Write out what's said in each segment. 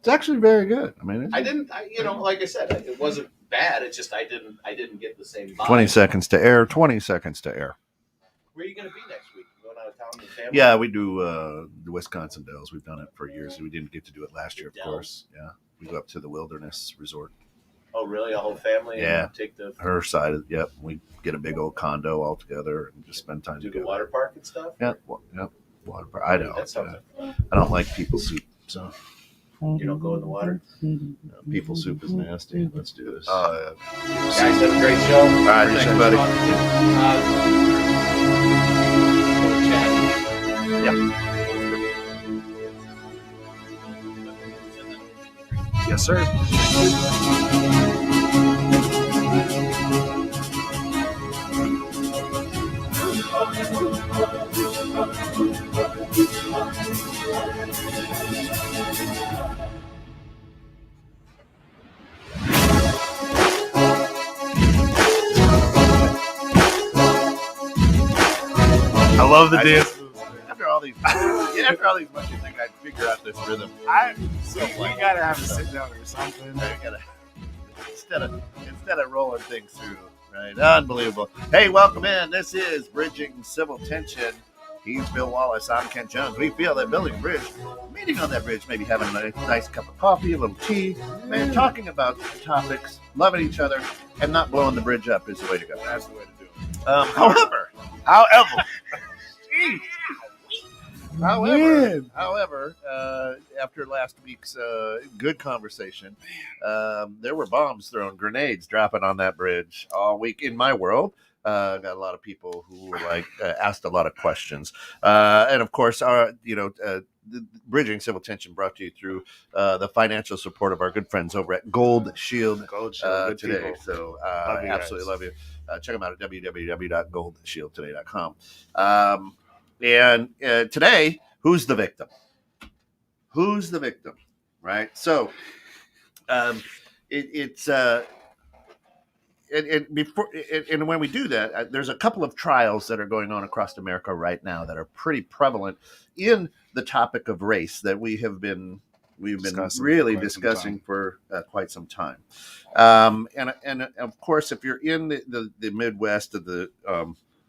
It's actually very good. I mean, like I said, it wasn't bad. It's just I didn't get the same vibe. 20 seconds to air. 20 seconds to air. Where are you going to be next week? Going out of town with the family? Yeah, we do the Wisconsin Dells. We've done it for years. We didn't get to do it last year, of course. Yeah, we go up to the Wilderness Resort. Oh, really? A whole family? Yeah. And take her side. Yep. We get a big old condo all together and just spend time together. Do the water park and stuff? Yeah. Yep. Water park. I don't. I don't like people soup, so. You don't go in the water? People soup is nasty. Let's do this. Guys, have a great show. All right, thanks, buddy. Yes, sir. I love the dance. After all these months, you think I'd figure out this rhythm. We gotta have to sit down or something. Instead of rolling things through, right? Unbelievable. Hey, welcome in. This is Bridging Civil Tension. He's Phil Wallace. I'm Ken Jones. We feel that building a bridge, meeting on that bridge, maybe having a nice cup of coffee, a little tea, and talking about topics, loving each other, and not blowing the bridge up is the way to go. That's the way to do it. However, after last week's good conversation, there were bombs thrown, grenades dropping on that bridge all week in my world. Got a lot of people who were asked a lot of questions, and of course, Bridging Civil Tension brought to you through the financial support of our good friends over at Gold Shield today. People. So absolutely love you. Check them out at www.goldshieldtoday.com. And today, who's the victim? Who's the victim? Right. So it's. And when we do that, there's a couple of trials that are going on across America right now that are pretty prevalent in the topic of race that we've been discussing for quite some time. And of course, if you're in the Midwest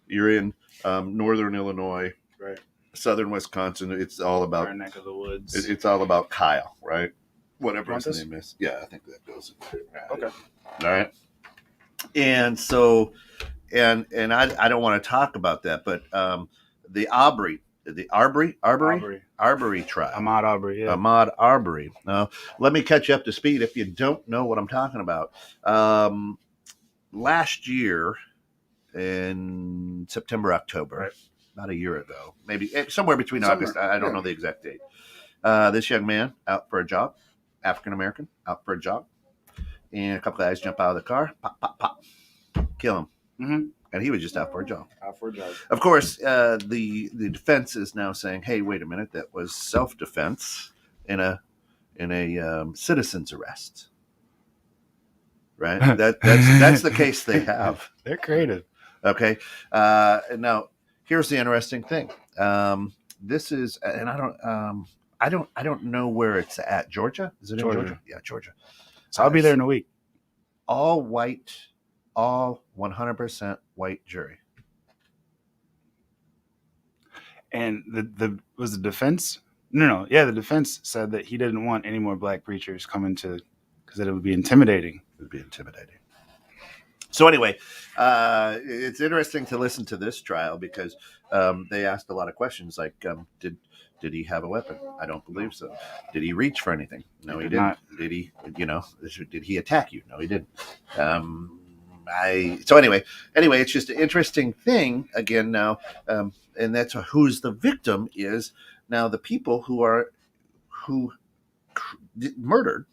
you're in northern Illinois, right, southern Wisconsin, it's all about our neck of the woods. It's all about Kyle, right? Whatever his name is. Yeah, I think that goes. Okay. All right. And so, and I don't want to talk about that, but the Arbery trial. Ahmaud Arbery, yeah. Ahmaud Arbery. Now, let me catch you up to speed if you don't know what I'm talking about. Last year in September, October, right, about a year ago, maybe somewhere between August. I don't know the exact date. This young man out for a job, African American, out for a job. And a couple guys jump out of the car, pop, pop, pop, kill him. Mm-hmm. And he was just out for a job. Of course, the defense is now saying, "Hey, wait a minute, that was self-defense in a citizen's arrest." Right? That's the case they have. They're creative. Okay. Now, here's the interesting thing. This is, and I don't know where it's at. Georgia? Is it in Georgia? Yeah, Georgia. So I'll be there in a week. All white, all 100% white jury. And was the defense? No. Yeah, the defense said that he didn't want any more black preachers coming because it would be intimidating. It would be intimidating. So anyway, it's interesting to listen to this trial because they asked a lot of questions like, did he have a weapon? I don't believe so. Did he reach for anything? No, he didn't. Did he, did he attack you? No, he didn't. So anyway, it's just an interesting thing again now. And that's who's the victim is now the people who murdered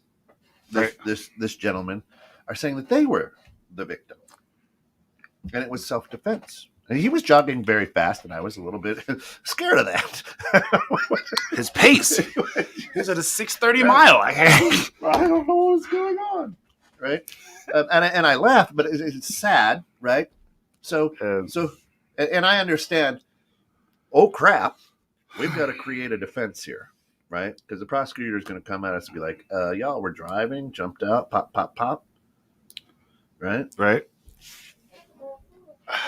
this gentleman are saying that they were the victim. And it was self-defense. And he was jogging very fast, and I was a little bit scared of that. His pace. He was at a 6:30 mile. I don't know what was going on, right? And I laughed, but it's sad, right? So, and I understand. Oh crap, we've got to create a defense here. right? Because the prosecutor is going to come at us and be like, y'all were driving, jumped out, pop, pop, pop, right? Right.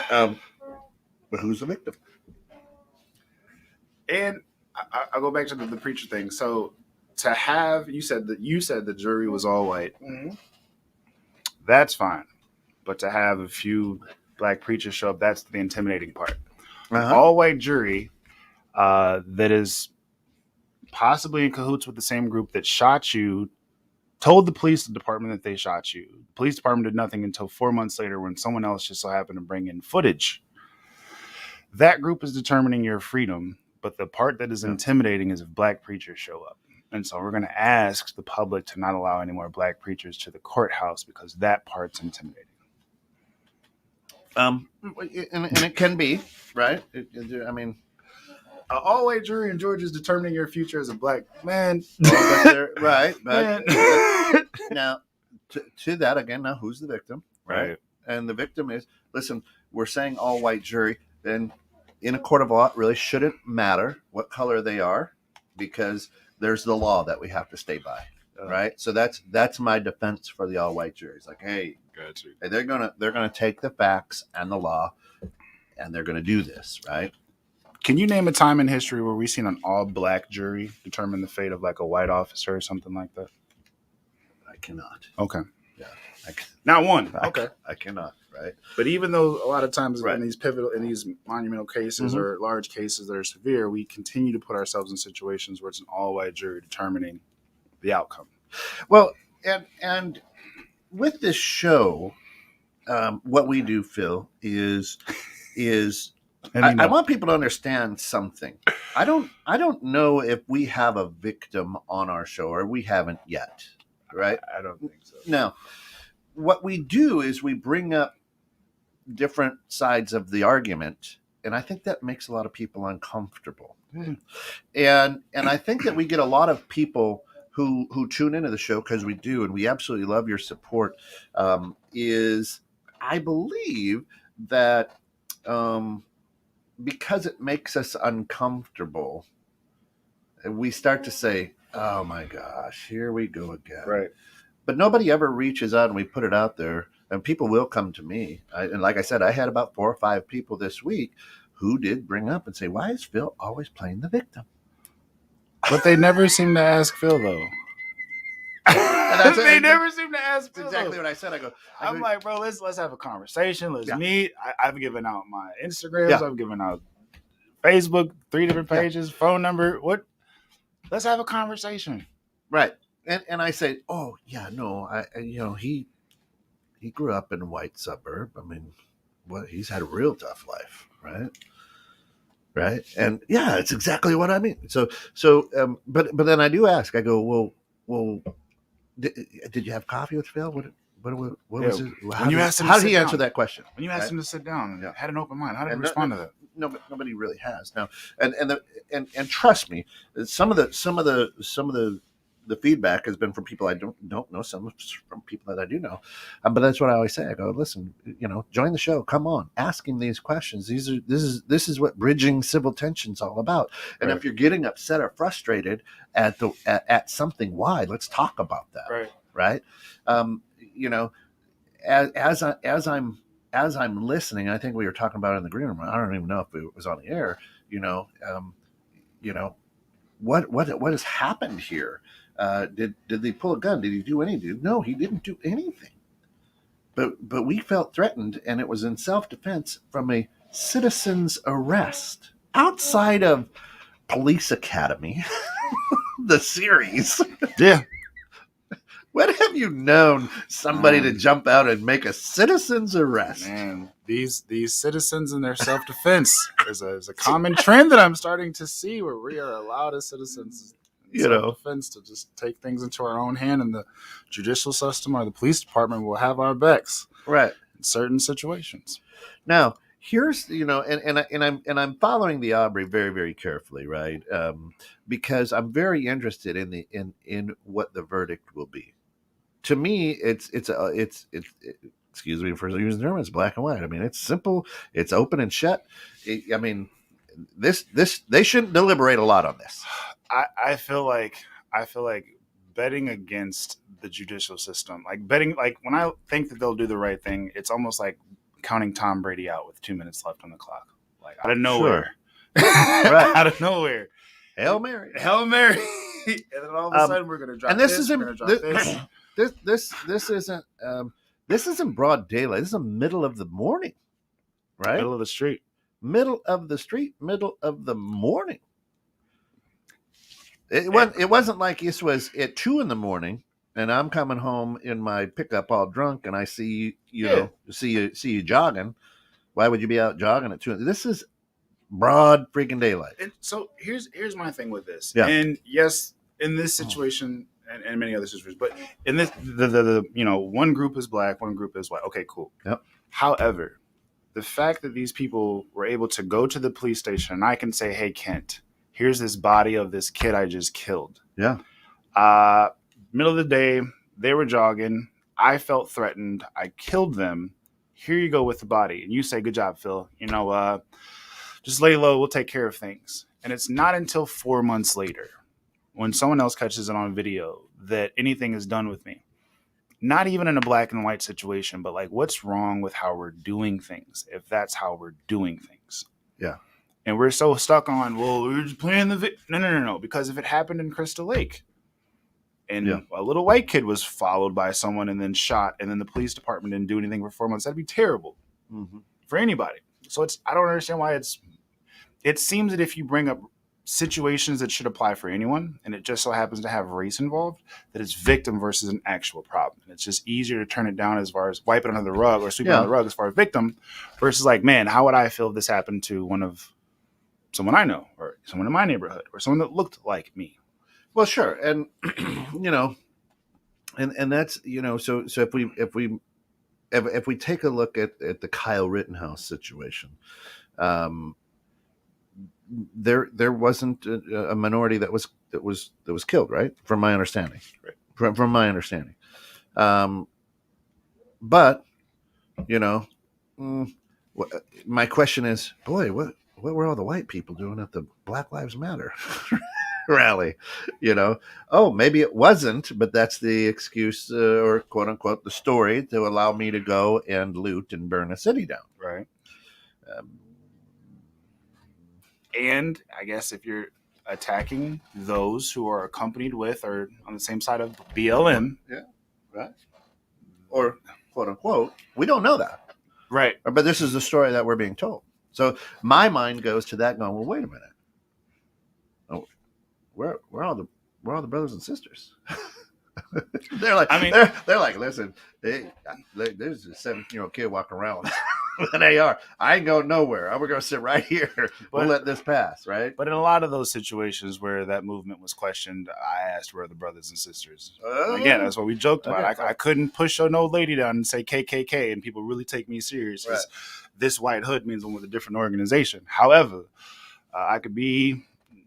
But who's the victim? And I'll go back to the preacher thing. So to have you said the jury was all white. Mm-hmm. That's fine. But to have a few black preachers show up, that's the intimidating part. Uh-huh. All white jury that is possibly in cahoots with the same group that shot you, told the police department that they shot you. The police department did nothing until 4 months later when someone else just so happened to bring in footage. That group is determining your freedom, but the part that is intimidating is if black preachers show up. And so we're going to ask the public to not allow any more black preachers to the courthouse because that part's intimidating. And it can be, right? I mean, an all-white jury in Georgia is determining your future as a black man. Right. But now, to that again, now who's the victim, right? And the victim is, listen, we're saying all-white jury, then in a court of law, it really shouldn't matter what color they are because there's the law that we have to stay by, right? So that's my defense for the all-white jury. It's like, hey, gotcha. They're gonna take the facts and the law, and they're gonna do this, right? Can you name a time in history where we've seen an all-black jury determine the fate of like a white officer or something like that? I cannot. Okay. Yeah. Not one. Okay. I cannot. Right. But even though a lot of times right. in these monumental cases or large cases that are severe, we continue to put ourselves in situations where it's an all-white jury determining the outcome. Well, and with this show, what we do, Phil, is I want people to understand something. I don't know if we have a victim on our show, or we haven't yet, right? I don't think so. Now, what we do is we bring up different sides of the argument, and I think that makes a lot of people uncomfortable. And I think that we get a lot of people who tune into the show, because we do, and we absolutely love your support. Is I believe that because it makes us uncomfortable, we start to say, "Oh my gosh, here we go again." Right. But nobody ever reaches out, and we put it out there, and people will come to me. And like I said, I had about 4 or 5 people this week who did bring up and say, "Why is Phil always playing the victim?" But they never seem to ask Phil, though. They never seem to ask Phil. That's exactly what I said. I'm like, bro, let's have a conversation. Let's meet. I've given out my Instagrams. I've given out Facebook, 3 different pages, phone number. What? Let's have a conversation. Right. And I say, oh yeah, no, he grew up in a white suburb. I mean, he's had a real tough life, right? Right. And yeah, it's exactly what I mean. But then I do ask. I go, well, did you have coffee with Phil? What was it? How did he answer that question? When you asked him to sit down and had an open mind, how did he respond to that? Nobody really has now. And trust me, some of the feedback has been from people I don't know, some from people that I do know. But that's what I always say. I go, listen, join the show. Come on, ask him these questions. This is what bridging civil tension's all about. And if you're getting upset or frustrated at something, why? Let's talk about that. Right. As I'm listening, I think we were talking about it in the green room. I don't even know if it was on the air. What has happened here? Did they pull a gun? Did he do anything? No, he didn't do anything. But we felt threatened, and it was in self-defense from a citizen's arrest outside of Police Academy, the series. Yeah. When have you known somebody to jump out and make a citizen's arrest? Man, these citizens in their self-defense is a common trend that I'm starting to see, where we are allowed as citizens self-defense to just take things into our own hand, and the judicial system or the police department will have our backs, right, in certain situations. Now, here's I'm following the Aubrey very, very carefully, right? Because I'm very interested in what the verdict will be. To me, it's excuse me for using the term, it's black and white. I mean, it's simple, it's open and shut. This they shouldn't deliberate a lot on this. I feel like betting against the judicial system, like betting, like when I think that they'll do the right thing, it's almost like counting Tom Brady out with 2 minutes left on the clock, like out of nowhere, Right. out of nowhere, Hail Mary. Hail Mary, and then all of a sudden we're gonna drop and this this, isn't we're gonna drop this isn't broad daylight. This is the middle of the morning, right? middle of the street. Middle of the street, middle of the morning. It wasn't like this was at 2 a.m. and I'm coming home in my pickup all drunk and I see see you jogging. Why would you be out jogging at 2? This is broad freaking daylight. And so here's my thing with this. Yeah. And yes, in this situation and many other situations, but in this the one group is black, one group is white. Okay, cool. Yep. However, the fact that these people were able to go to the police station and I can say, hey, Kent, here's this body of this kid I just killed. Yeah. Middle of the day, they were jogging. I felt threatened. I killed them. Here you go with the body. And you say, good job, Phil. Just lay low. We'll take care of things. And it's not until 4 months later when someone else catches it on video that anything is done with me. Not even in a black and white situation, but like what's wrong with how we're doing things if that's how we're doing things? Yeah. And we're so stuck on, well, we're just playing the no. Because if it happened in Crystal Lake and a little white kid was followed by someone and then shot and then the police department didn't do anything for 4 months, that'd be terrible for anybody. So I don't understand why it seems that if you bring up situations that should apply for anyone and it just so happens to have race involved, that it's victim versus an actual problem. And it's just easier to turn it down as far as wipe it under the rug or sweep it under the rug as far as victim versus like, man, how would I feel if this happened to someone I know or someone in my neighborhood or someone that looked like me? Well, sure. And, and that's, so if we take a look at the Kyle Rittenhouse situation, there wasn't a minority that was killed, right? From my understanding, right? From my understanding. But my question is, boy, what were all the white people doing at the Black Lives Matter rally? Oh, maybe it wasn't, but that's the excuse or quote unquote the story to allow me to go and loot and burn a city down, right? And I guess if you're attacking those who are accompanied with or on the same side of BLM, right, or quote unquote, we don't know that, right? But this is the story that we're being told. So my mind goes to that, going, well, wait a minute. Oh, where are all the brothers and sisters? They're like, they're like, listen, there's a 17-year-old kid walking around with an AR. I ain't going nowhere. We're going to sit right here. We'll let this pass, right? But in a lot of those situations where that movement was questioned, I asked where are the brothers and sisters. Again, that's what we joked about. I couldn't push an old lady down and say KKK, and people really take me serious. Right. This white hood means I'm with a different organization. However, I could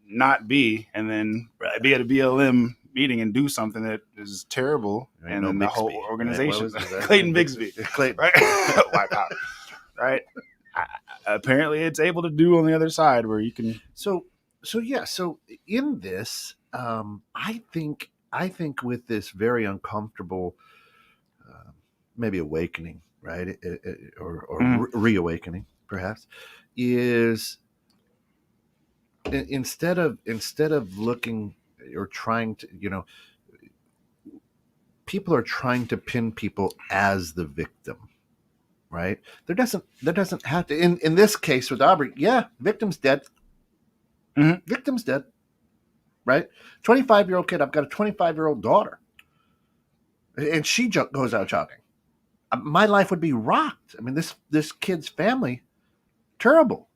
not be, and then be at a BLM meeting and do something that is terrible, and then the whole organization, Clayton Bigsby, Clayton, right? White power, right? Apparently, it's able to do on the other side where you can. So in this, I think with this very uncomfortable, maybe awakening, right, or reawakening, perhaps, is instead of looking or trying to, people are trying to pin people as the victim, right? There doesn't have to, in this case with Aubrey, victim's dead. Victim's dead, right? 25-year-old kid. I've got a 25-year-old daughter, and she goes out jogging. My life would be rocked. I mean, this kid's family, terrible,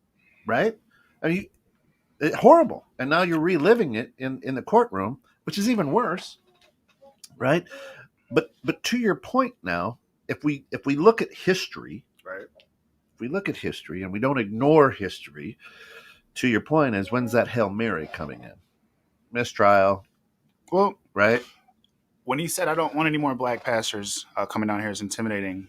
right? I mean, horrible. And now you're reliving it in the courtroom, which is even worse, right? But to your point now, if we look at history, right? If we look at history and we don't ignore history, to your point is, when's that Hail Mary coming in? Mistrial. Well, right? When he said, I don't want any more black pastors coming down here is intimidating,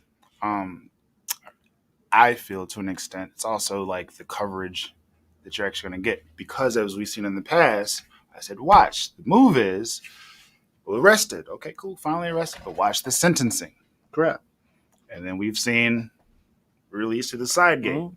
I feel to an extent it's also like the coverage that you're actually going to get, because as we've seen in the past, I said, watch. The move is, well, arrested. Okay, cool. Finally arrested. But watch the sentencing. Correct. And then we've seen release to the side gate. Mhm.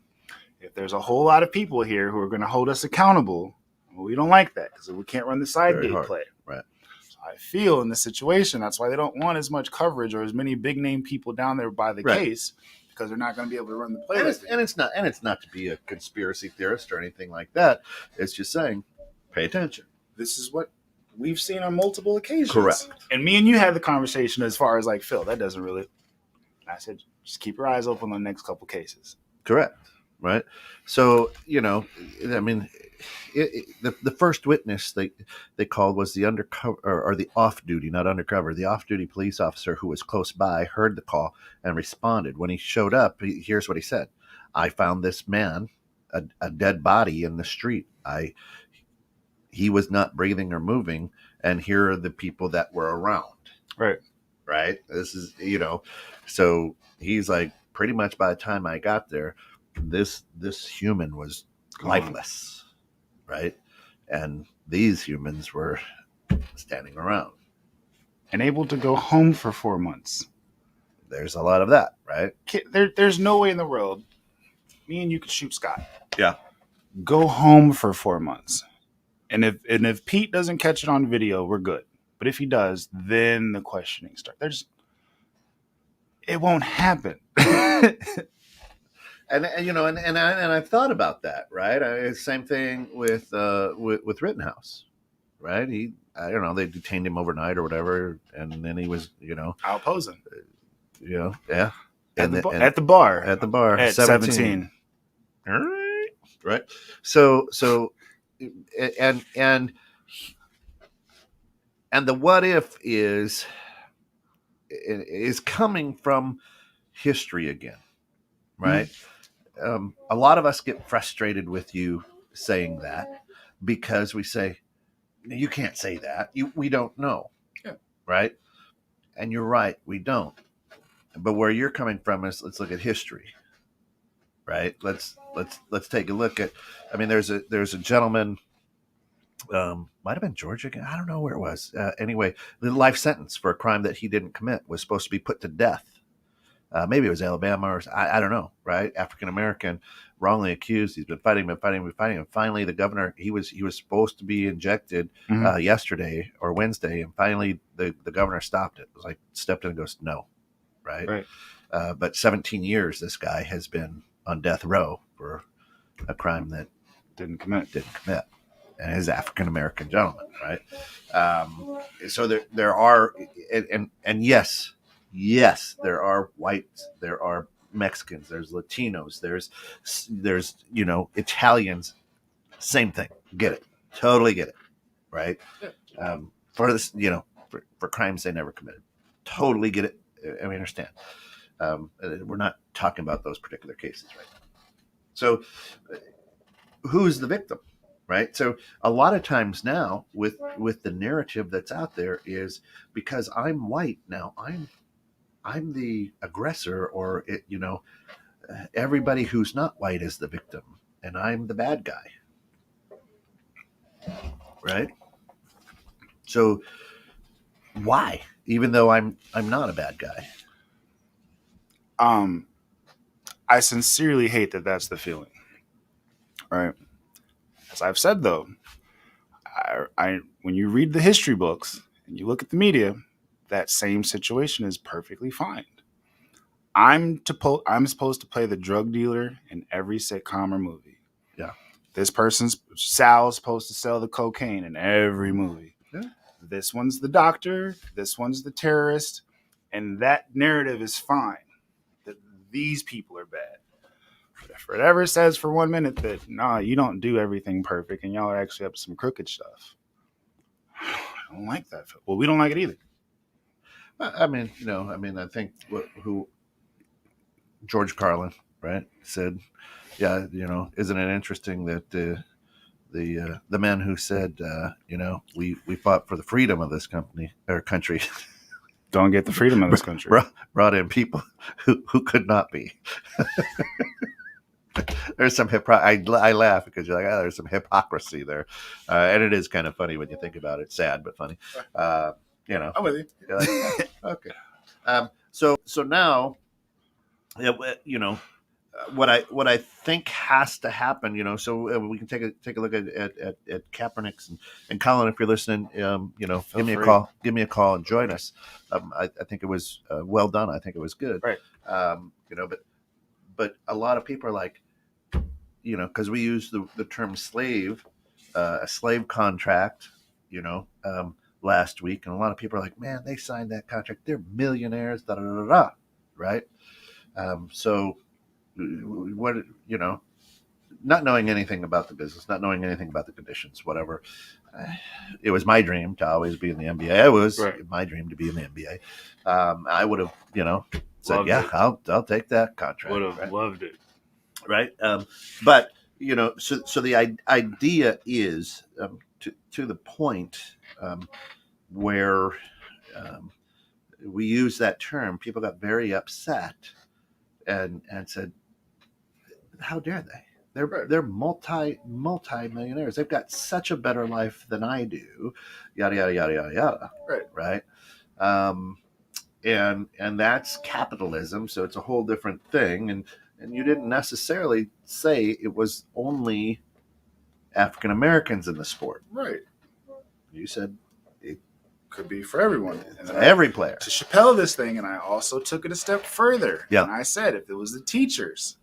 If there's a whole lot of people here who are going to hold us accountable, well, we don't like that because we can't run the side Very gate hard. play. Right. So I feel in this situation, that's why they don't want as much coverage or as many big name people down there by the Right. case, because they're not going to be able to run the play. And it's not to be a conspiracy theorist or anything like that. It's just saying, pay attention. This is what we've seen on multiple occasions. Correct. And me and you had the conversation as far as like, Phil, that doesn't really. I said, just keep your eyes open on the next couple cases. Correct. Right. So, I mean, the first witness they called was the undercover or the off-duty, not undercover, the off-duty police officer who was close by, heard the call and responded. When he showed up, here's what he said. I found this man, a dead body in the street. He was not breathing or moving. And here are the people that were around. Right. Right. This is, so he's like, pretty much by the time I got there, this human was lifeless, right? And these humans were standing around and able to go home for 4 months. There's a lot of that, right? There's no way in the world me and you could shoot Scott. Yeah. Go home for 4 months. And if Pete doesn't catch it on video, we're good. But if he does, then the questioning starts. It won't happen. And I've thought about that, right? Same thing with Rittenhouse, right? I don't know, they detained him overnight or whatever, and then he was, out posing. Yeah, At the bar at 17. All right. So and the what if is coming from history again, right? Mm-hmm. A lot of us get frustrated with you saying that because we say, you can't say that. We don't know. Yeah. Right. And you're right. We don't. But where you're coming from is, let's look at history. Right. Let's take a look at, there's a gentleman, might have been Georgia again. I don't know where it was. Anyway, the life sentence for a crime that he didn't commit was supposed to be put to death. Maybe it was Alabama or I don't know, right? African-American, wrongly accused. He's been fighting. And finally the governor, he was supposed to be injected yesterday or Wednesday. And finally the governor stopped it. It was like, stepped in and goes, no. Right. But 17 years, this guy has been on death row for a crime that didn't commit. And is African-American gentleman. Right. So there are, and yes, there are whites, there are Mexicans, there's Latinos, there's Italians. Same thing. Get it. Totally get it. Right. For this, for crimes they never committed. Totally get it. I understand. We're not talking about those particular cases right now. So who's the victim? Right. So a lot of times now with the narrative that's out there is because I'm white now, I'm the aggressor, or everybody who's not white is the victim and I'm the bad guy. Right. So why? Even though I'm not a bad guy. I sincerely hate that that's the feeling. Right. As I've said though, I when you read the history books and you look at the media, that same situation is perfectly fine. I'm supposed to play the drug dealer in every sitcom or movie. Yeah. Sal's supposed to sell the cocaine in every movie. Yeah. This one's the doctor. This one's the terrorist. And that narrative is fine. That these people are bad. But if it ever says for 1 minute that, nah, you don't do everything perfect and y'all are actually up to some crooked stuff, I don't like that. Well, we don't like it either. I think who George Carlin, right, said, yeah, isn't it interesting that the man who said, we fought for the freedom of this country, don't get the freedom of this country, brought in people who could not be. there's some I laugh because you're like, oh, there's some hypocrisy there, and it is kind of funny when you think about it. Sad but funny. You know, I'm with you. you're like, okay. So now, you know, what I think has to happen, you know, so we can take a look at Kaepernick's and Colin, if you're listening, you know, Feel free. give me a call and join us. I think it was well done. I think it was good. Right. You know, but a lot of people are like, you know, because we use the term slave, a slave contract, you know, last week, and a lot of people are like, man, they signed that contract. They're millionaires, da da da da, right? So what, you know, not knowing anything about the business, not knowing anything about the conditions, whatever. It was my dream to always be in the NBA. It was my dream to be in the NBA. I would have, you know, said, Loved yeah, it. I'll take that contract. Would have loved it. Right. But, you know, so the idea is to the point where we use that term, people got very upset and said, how dare they? They're multi-millionaires. They've got such a better life than I do. Yada yada yada yada yada. Right. And that's capitalism. So it's a whole different thing. And you didn't necessarily say it was only African Americans in the sport. Right. You said it could be for everyone. And every player. To Chappelle this thing, and I also took it a step further. Yeah. And I said if it was the teachers,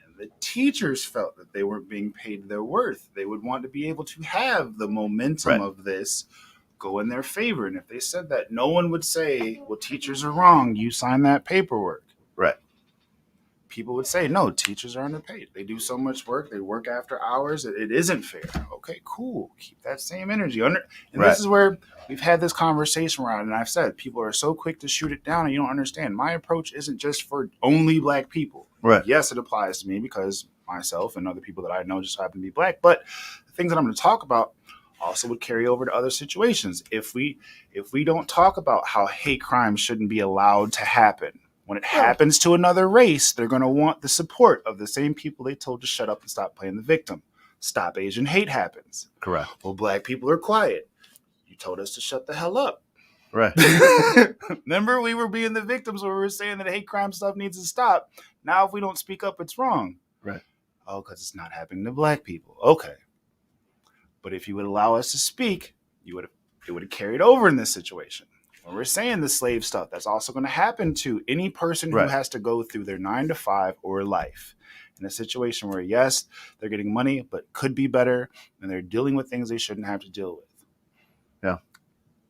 and the teachers felt that they weren't being paid their worth, they would want to be able to have the momentum of this go in their favor. And if they said that, no one would say, well, teachers are wrong. You sign that paperwork. Right. People would say, no, teachers are underpaid. They do so much work. They work after hours. It isn't fair. Okay, cool. Keep that same energy. And this is where we've had this conversation around, and I've said people are so quick to shoot it down, and you don't understand. My approach isn't just for only black people. Right. Yes, it applies to me because myself and other people that I know just happen to be black. But the things that I'm going to talk about also would carry over to other situations. If we don't talk about how hate crime shouldn't be allowed to happen, when it happens to another race, they're going to want the support of the same people they told to shut up and stop playing the victim. Stop Asian hate happens. Correct. Well, black people are quiet. You told us to shut the hell up. Right. Remember, we were being the victims when we were saying that hate crime stuff needs to stop. Now, if we don't speak up, it's wrong. Right. Oh, because it's not happening to black people. Okay. But if you would allow us to speak, it would have carried over in this situation. When we're saying the slave stuff, that's also going to happen to any person who has to go through their 9 to 5 or life in a situation where, yes, they're getting money, but could be better, and they're dealing with things they shouldn't have to deal with. Yeah.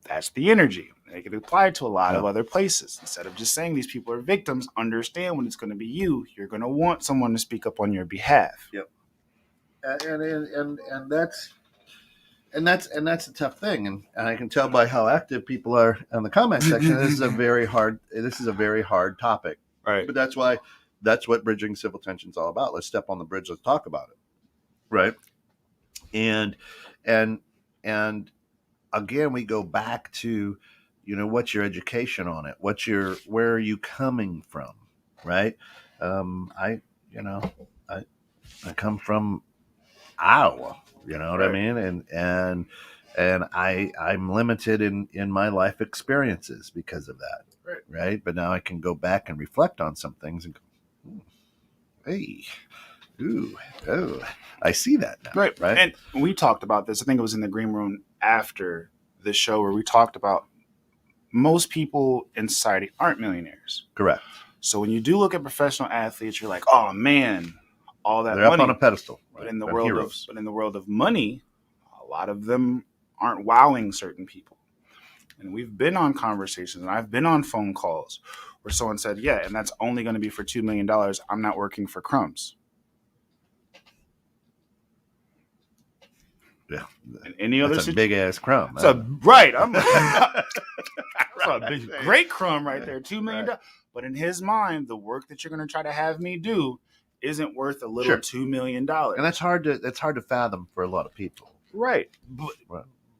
That's the energy. They can apply to a lot of other places. Instead of just saying these people are victims, understand when it's going to be you, you're going to want someone to speak up on your behalf. Yep. And that's a tough thing, and I can tell by how active people are in the comment section. This is a very hard topic, right? But that's what bridging civil tension is all about. Let's step on the bridge. Let's talk about it, right? And again, we go back to, you know, what's your education on it? Where are you coming from, right? I come from Iowa. You know what I mean? And I'm limited in my life experiences because of that. Right. But now I can go back and reflect on some things and go, hey, I see that now. Right. And we talked about this. I think it was in the green room after the show where we talked about most people in society aren't millionaires. Correct. So when you do look at professional athletes, you're like, oh man, all that they're money up on a pedestal. Right? But in the world of money, a lot of them aren't wowing certain people. And we've been on conversations, and I've been on phone calls where someone said, yeah, and that's only going to be for $2 million. I'm not working for crumbs. Yeah. And any other big ass crumb. Right. That's a great crumb right there. $2 million. Right. But in his mind, the work that you're going to try to have me do isn't worth a little $2 million. And that's hard to fathom for a lot of people. Right.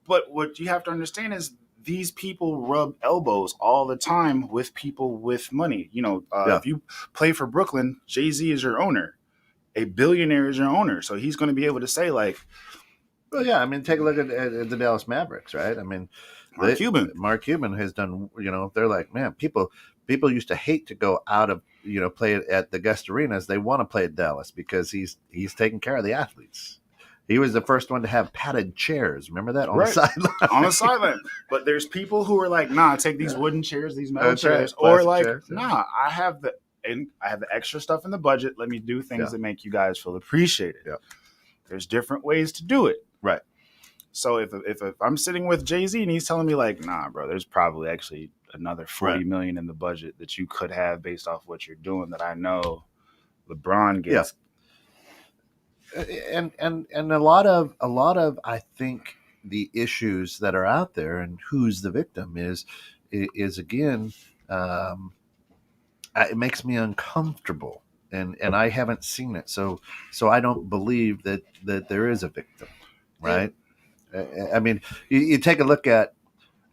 But what you have to understand is these people rub elbows all the time with people with money. You know, if you play for Brooklyn, Jay-Z is your owner. a billionaire is your owner, so he's going to be able to say like, well, yeah. I mean, take a look at the Dallas Mavericks, right? I mean, Mark Cuban has done. They're like, man, people used to hate to go out of play at the guest arenas. They want to play at Dallas because he's taking care of the athletes. He was the first one to have padded chairs. Remember that on the sideline? On the sideline. But there's people who are like, nah, take these wooden chairs, these metal chairs, or like, chairs, nah, I have the extra stuff in the budget. Let me do things that make you guys feel appreciated. Yeah. There's different ways to do it. Right. So if I'm sitting with Jay-Z and he's telling me like, nah, bro, there's probably actually another $40 million in the budget that you could have based off what you're doing that I know LeBron gets. And a lot of I think the issues that are out there and who's the victim is again, it makes me uncomfortable, and I haven't seen it, so I don't believe that there is a victim, right? I mean, you take a look at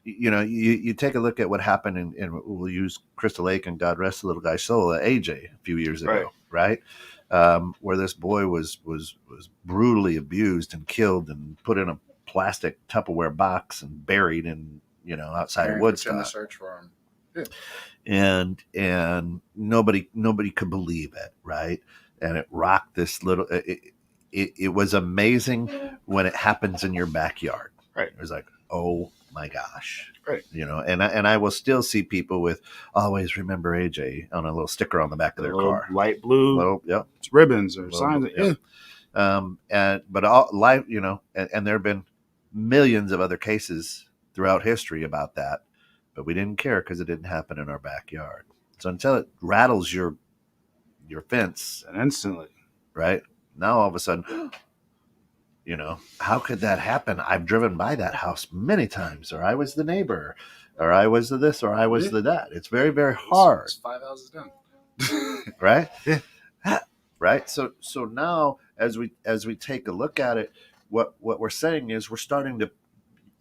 you take a look at what happened in we'll use Crystal Lake and God rest the little guy's soul, AJ a few years ago, right? Where this boy was brutally abused and killed and put in a plastic Tupperware box and buried in outside of Woodstock. Search for him. Yeah. And nobody could believe it, right? And it rocked this little. It was amazing when it happens in your backyard. Right. It was like, oh my gosh. Right. And I will still see people with always remember AJ on a little sticker on the back of their car, light blue, it's ribbons or signs. But all life, and there have been millions of other cases throughout history about that, but we didn't care because it didn't happen in our backyard. So until it rattles your fence, and instantly, right now, all of a sudden, how could that happen? I've driven by that house many times, or I was the neighbor, or I was the this, or I was the that. It's very, very hard. It's 5 houses down, right? Yeah, right. So now, as we take a look at it, what we're saying is we're starting to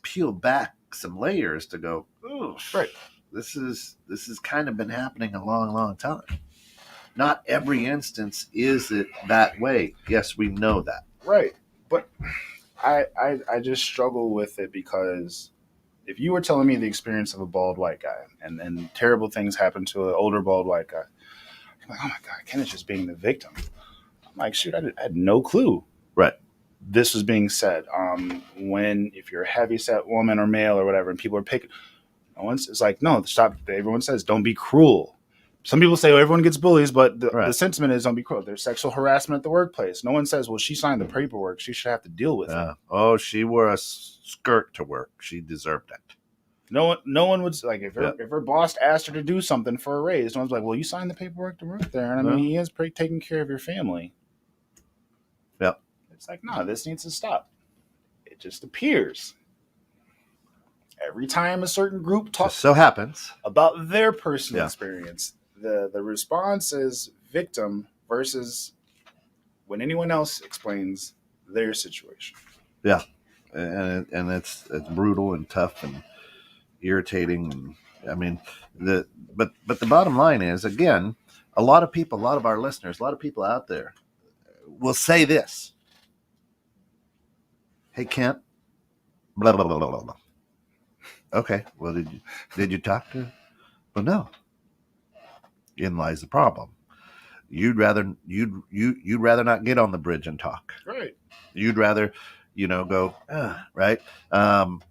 peel back some layers to go, ooh, right. This is kind of been happening a long, long time. Not every instance is it that way. Yes, we know that. Right. But I just struggle with it because if you were telling me the experience of a bald white guy and terrible things happen to an older bald white guy, I'm like, oh my God, Ken is just being the victim. I'm like, shoot, I had no clue. Right. This was being said. If you're a heavyset woman or male or whatever, and people are picking, it's like, no, stop. Everyone says, don't be cruel. Some people say, everyone gets bullies, but the sentiment is don't be cruel. There's sexual harassment at the workplace. No one says, well, she signed the paperwork. She should have to deal with it. Oh, she wore a skirt to work. She deserved it. No one would like if her boss asked her to do something for a raise. No one's like, well, you signed the paperwork to work there, and I mean, he is taking care of your family. Yep. It's like, no, this needs to stop. It just appears. Every time a certain group talks so happens about their personal experience, the response is victim versus when anyone else explains their situation. Yeah, and it's brutal and tough and irritating. I mean, but the bottom line is, again, a lot of people, a lot of our listeners, a lot of people out there will say this: "Hey, Kent, blah blah blah blah blah." Okay, well, did you talk to? Well, no. In lies the problem. You'd rather not get on the bridge and talk. Right. You'd rather, go right. On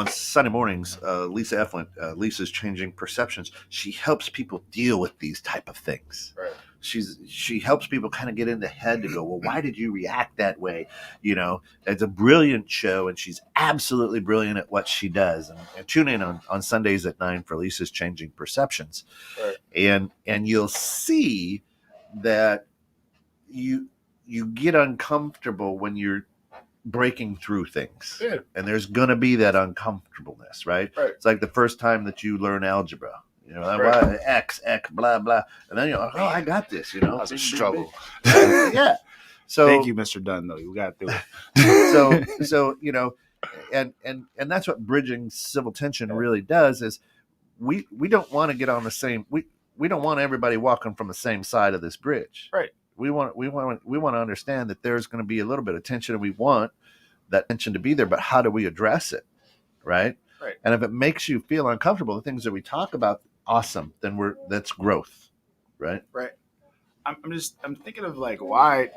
Sunday mornings, Lisa Eflin, Lisa's Changing Perceptions. She helps people deal with these type of things. Right. She helps people kind of get in the head to go, well, why did you react that way? It's a brilliant show, and she's absolutely brilliant at what she does. And tune in on Sundays at 9 for Lisa's Changing Perceptions. Right. And you'll see that you get uncomfortable when you're breaking through things. Yeah. And there's going to be that uncomfortableness, right? It's like the first time that you learn algebra. X, blah, blah. And then you're like, oh, I got this, That was a struggle. Yeah. So thank you, Mr. Dunn, though. You got through it. So and that's what bridging civil tension really does is we don't want to get on the same we don't want everybody walking from the same side of this bridge. Right. We want to understand that there's going to be a little bit of tension, and we want that tension to be there. But how do we address it? Right. Right. And if it makes you feel uncomfortable, the things that we talk about, awesome. Then that's growth. Right. Right. I'm thinking of like why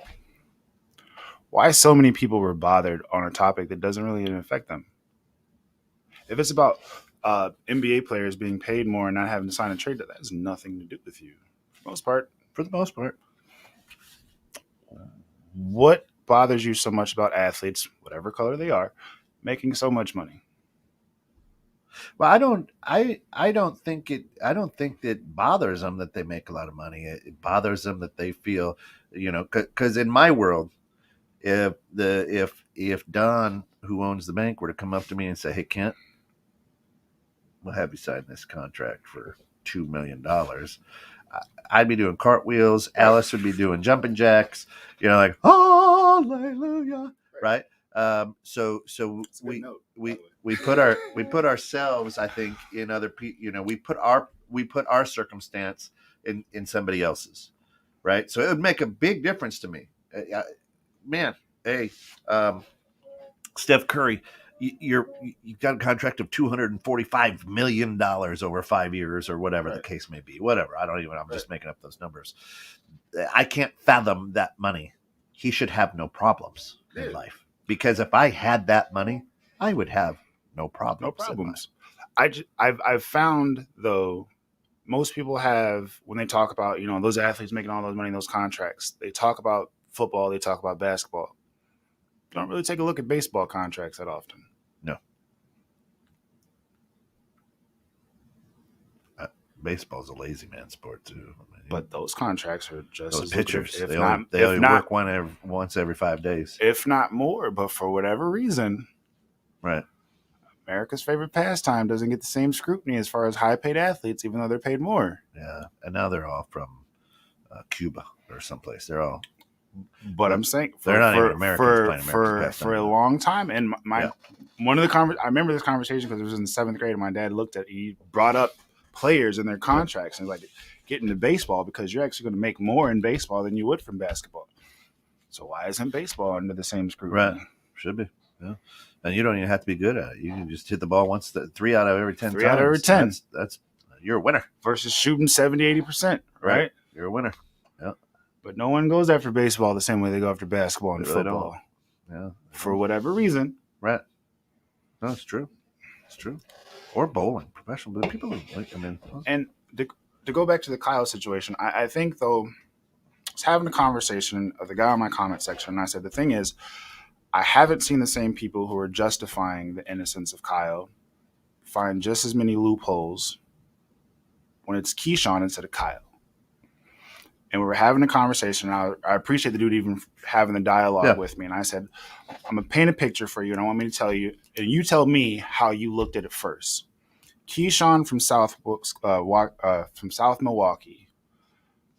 so many people were bothered on a topic that doesn't really even affect them. If it's about NBA players being paid more and not having to sign a trade, that has nothing to do with you. For the most part. What bothers you so much about athletes, whatever color they are, making so much money? Well, I don't think that bothers them that they make a lot of money. It bothers them that they feel, because in my world, if Don, who owns the bank, were to come up to me and say, "Hey, Kent, we'll have you sign this contract for $2 million," I'd be doing cartwheels. Alice would be doing jumping jacks. Like hallelujah, right? So we put ourselves, I think, in other people. We put our circumstance in somebody else's, right? So it would make a big difference to me. Man, hey, Steph Curry, you've got a contract of $245 million over 5 years, or whatever the case may be. Whatever, I'm just making up those numbers. I can't fathom that money. He should have no problems in life, because if I had that money, I would have no problems. No problems. I've found, though, most people have, when they talk about those athletes making all those money, those contracts, they talk about football, they talk about basketball. Don't really take a look at baseball contracts that often. No. Baseball's a lazy man sport too. But those contracts are just those as pitchers. If they not, only work once every 5 days, if not more. But for whatever reason, right? America's favorite pastime doesn't get the same scrutiny as far as high-paid athletes, even though they're paid more. Yeah, and now they're all from Cuba or someplace. They're all. But I'm saying they're not even Americans for a long time. And one of the I remember this conversation because it was in the 7th grade, and my dad he brought up players and their contracts and like, get into baseball because you're actually going to make more in baseball than you would from basketball. So why isn't baseball under the same scrutiny? Right, should be. Yeah, and you don't even have to be good at it. You can just hit the ball once. 3 out of every 10 3 out of every 10. That's you're a winner. Versus shooting 70-80%. Right, you're a winner. Yeah. But no one goes after baseball the same way they go after basketball and football. Yeah. For whatever reason. Right. No, it's true. It's true. Or bowling, professional. But people And to go back to the Kyle situation, I think, though, I was having a conversation with the guy on my comment section, and I said, the thing is, I haven't seen the same people who are justifying the innocence of Kyle find just as many loopholes when it's Keyshawn instead of Kyle. And we were having a conversation, and I appreciate the dude even having the dialogue with me. And I said, I'm going to paint a picture for you, and I want me to tell you, and you tell me how you looked at it first. Keyshawn from South Milwaukee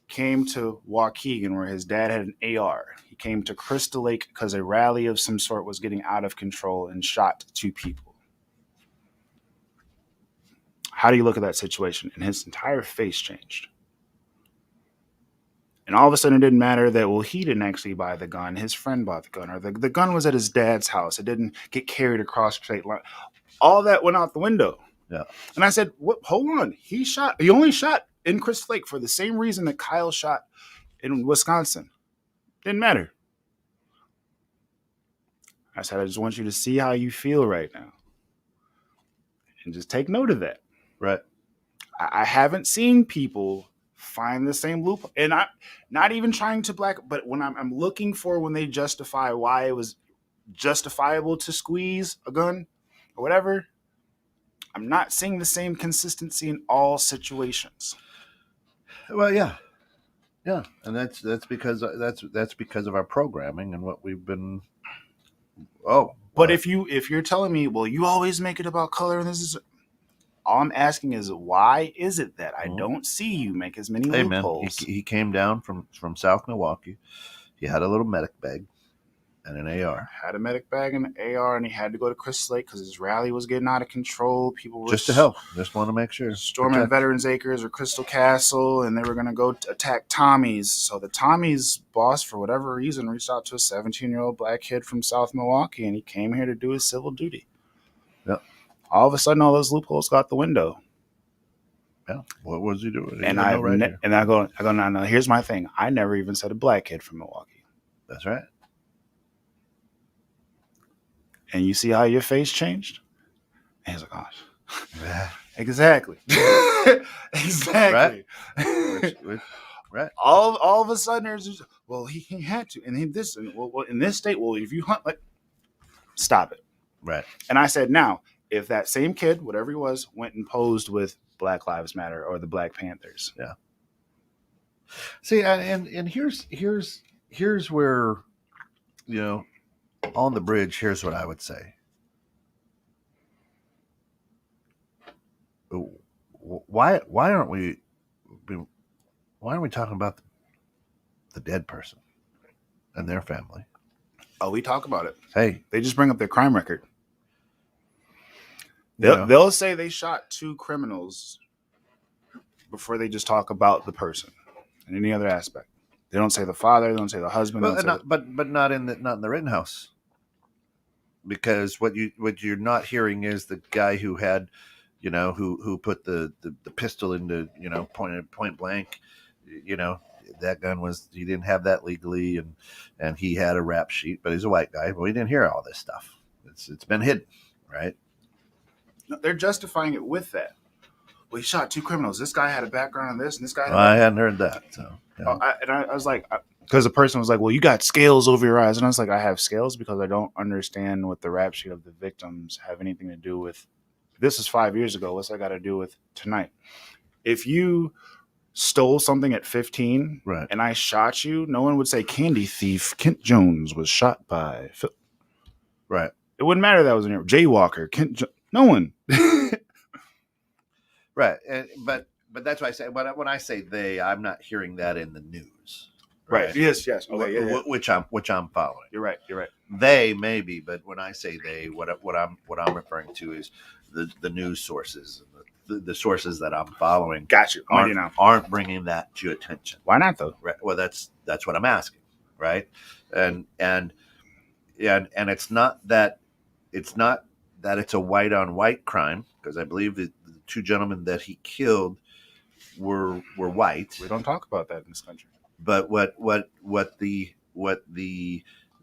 came to Waukegan where his dad had an AR. He came to Crystal Lake because a rally of some sort was getting out of control and shot 2 people. How do you look at that situation? And his entire face changed. And all of a sudden, it didn't matter that, well, he didn't actually buy the gun. His friend bought the gun. Or the gun was at his dad's house. It didn't get carried across state line. All that went out the window. Yeah. And I said, "What? Hold on. He only shot in Crystal Lake for the same reason that Kyle shot in Wisconsin. Didn't matter." I said, "I just want you to see how you feel right now. And just take note of that." Right. I haven't seen people find the same loophole. And I'm not even trying to but when I'm looking for when they justify why it was justifiable to squeeze a gun or whatever, I'm not seeing the same consistency in all situations. Well, yeah, and that's because of our programming and what we've been. But if you're telling me, well, you always make it about color, and this is all I'm asking is, why is it that I don't see you make as many loopholes? Man, he came down from South Milwaukee. He had a little medic bag. And an AR. Had a medic bag and an AR, and he had to go to Crystal Lake because his rally was getting out of control. People were Just to help. Just want to make sure. Storming Protect. Veterans Acres or Crystal Castle, and they were going to go attack Tommy's. So the Tommy's boss, for whatever reason, reached out to a 17-year-old black kid from South Milwaukee, and he came here to do his civil duty. Yep. All of a sudden, all those loopholes got the window. Yeah. What was he doing? And I go, no, here's my thing. I never even said a black kid from Milwaukee. That's right. And you see how your face changed? And he's like, oh, Yeah. exactly. Exactly. Right. All of a sudden, there's just, well, he had to. And in this state, well, if you hunt, like, stop it. Right. And I said, now, if that same kid, whatever he was, went and posed with Black Lives Matter or the Black Panthers. Yeah. See, and here's where, on the bridge, here's what I would say. Why aren't we talking about the dead person and their family? Oh, we talk about it. Hey, they just bring up their crime record. They'll say they shot 2 criminals before they just talk about the person and any other aspect. They don't say the father. They don't say the husband. But not in the Rittenhouse, because what you're not hearing is the guy who had, who put the pistol into, point blank. That gun he didn't have that legally, and he had a rap sheet, but he's a white guy. But we didn't hear all this stuff. It's been hidden, right? No, they're justifying it with that. Well, he shot 2 criminals. This guy had a background on this, and this guy. I hadn't heard that. So, yeah. I was like, because the person was like, "Well, you got scales over your eyes," and I was like, "I have scales because I don't understand what the rap sheet of the victims have anything to do with." This is 5 years ago. What's that got to do with tonight? If you stole something at 15, right, and I shot you, no one would say candy thief Kent Jones was shot by Phil. Right. It wouldn't matter that was in Jaywalker. No one. Right. But that's why I say, when I say they, I'm not hearing that in the news. Right. Yes. Okay. Yeah. Which I'm following. You're right. They maybe, but when I say they, what I'm referring to is the news sources, the sources that I'm following. Got you. Aren't bringing that to attention. Why not though? Right. Well, that's what I'm asking. Right. And it's not that it's a white on white crime, because I believe that the 2 gentlemen that he killed were white. We don't talk about that in this country. But what the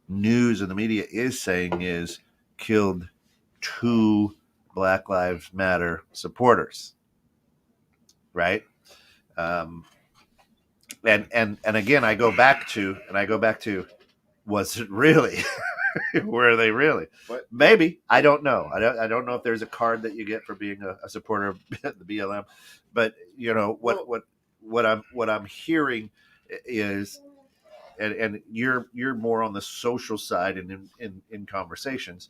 news and the media is saying is killed 2 Black Lives Matter supporters, right? And again, I go back to, was it really? Were they really? What? Maybe. I don't know. I don't know if there's a card that you get for being a supporter of the BLM, but what I'm hearing is, and you're more on the social side and in conversations,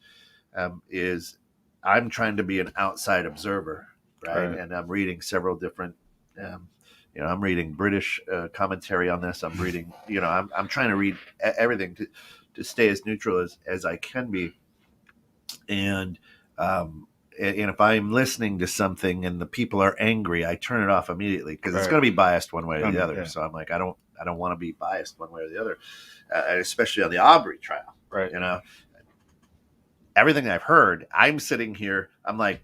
is I'm trying to be an outside observer, right? And I'm reading several different, I'm reading British commentary on this. I'm reading, I'm trying to read everything to stay as neutral as I can be. And if I'm listening to something and the people are angry, I turn it off immediately, because it's going to be biased one way or the other. Yeah. So I'm like, I don't want to be biased one way or the other, especially on the Aubrey trial. Right. Everything I've heard, I'm sitting here, I'm like,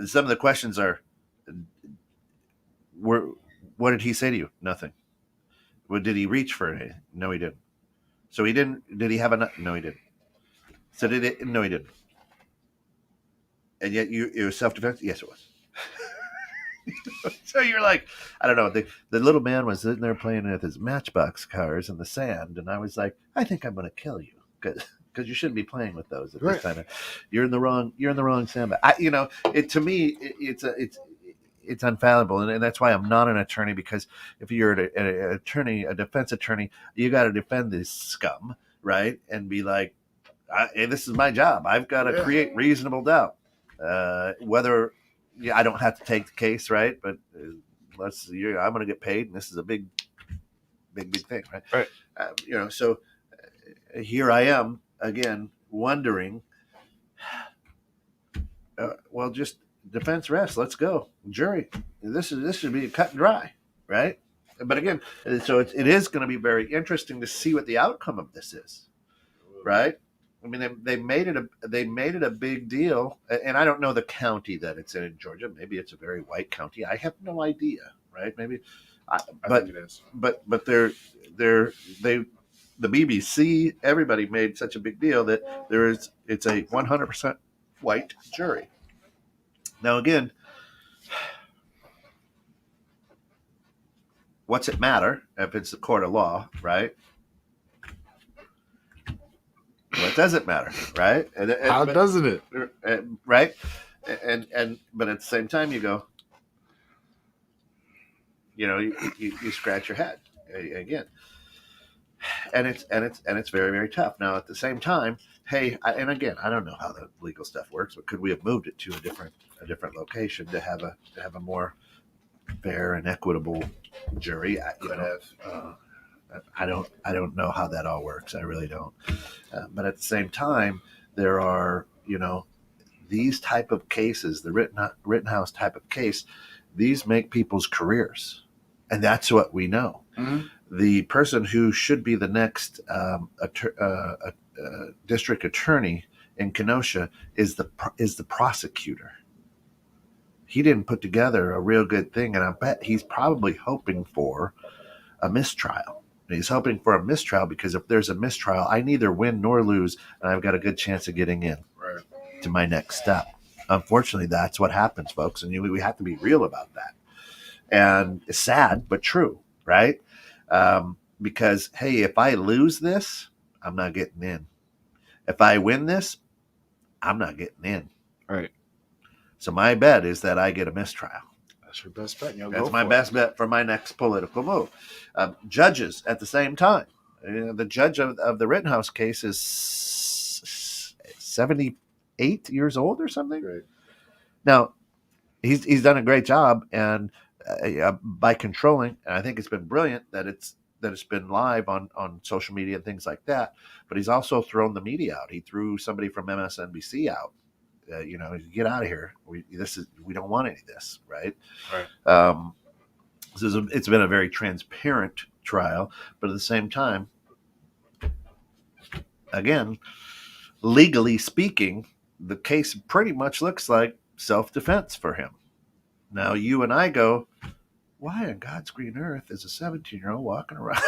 some of the questions are, what did he say to you? Nothing. What did he reach for it? No, he didn't. So he didn't. Did he have a? No, he didn't. So did it? No, he didn't. And yet it was self-defense. Yes, it was. So you're like, I don't know. The little man was sitting there playing with his Matchbox cars in the sand, and I was like, I think I'm going to kill you, because you shouldn't be playing with those at this time. You're in the wrong sandbag. To me, it's unfathomable, and that's why I'm not an attorney, because if you're an attorney, a defense attorney, you got to defend this scum, right? And be like, hey, this is my job. I've got to create reasonable doubt. Whether I don't have to take the case, right? But I'm going to get paid, and this is a big thing, right? Right. So here I am again wondering. Well, just defense rest. Let's go, jury. This should be cut and dry, right? But again, so it is going to be very interesting to see what the outcome of this is, right? I mean, they made it a big deal, and I don't know the county that it's in Georgia. Maybe it's a very white county. I have no idea, right? Maybe, I think it is. But they the BBC, everybody made such a big deal that it's a 100% white jury. Now again, what's it matter if it's the court of law, right? What does it matter, right? How doesn't it? Right? But at the same time, you go, you scratch your head again, and it's very, very tough. Now at the same time, hey, and again, I don't know how the legal stuff works, but could we have moved it to a different location to have a more fair and equitable jury? I don't know how that all works. I really don't. But at the same time, there are these type of cases, the Rittenhouse type of case. These make people's careers, and that's what we know. Mm-hmm. The person who should be the next district attorney in Kenosha is the prosecutor. He didn't put together a real good thing, and I bet he's probably hoping for a mistrial. He's hoping for a mistrial because if there's a mistrial, I neither win nor lose, and I've got a good chance of getting in to my next step. Unfortunately, that's what happens, folks, and we have to be real about that. And it's sad, but true, right? Because, hey, if I lose this, I'm not getting in. If I win this, I'm not getting in. Right. So my bet is that I get a mistrial. That's your best bet. That's my best bet for my next political move. Judges at the same time. The judge of the Rittenhouse case is 78 years old or something. Right. Now, he's done a great job, and by controlling, and I think it's been brilliant that it's been live on social media and things like that. But he's also thrown the media out. He threw somebody from MSNBC out. Get out of here. We don't want any of this, right? Right. It's been a very transparent trial, but at the same time, again, legally speaking, the case pretty much looks like self-defense for him. Now, you and I go, why on God's green earth is a 17-year-old walking around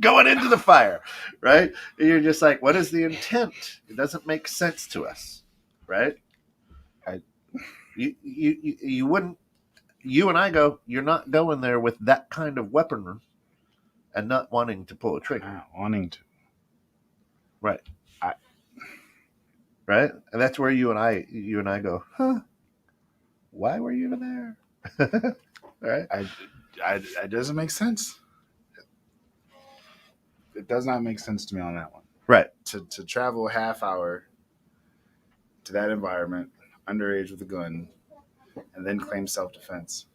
going into the fire, right? And you're just like, what is the intent? It doesn't make sense to us, right? You wouldn't. You and I go, you're not going there with that kind of weaponry and not wanting to pull a trigger. Not wanting to. Right. Right? And that's where you and I go, huh? Why were you even there? Right? It doesn't make sense. It does not make sense to me on that one. Right. To travel a half hour to that environment, underage with a gun, and then claim self-defense.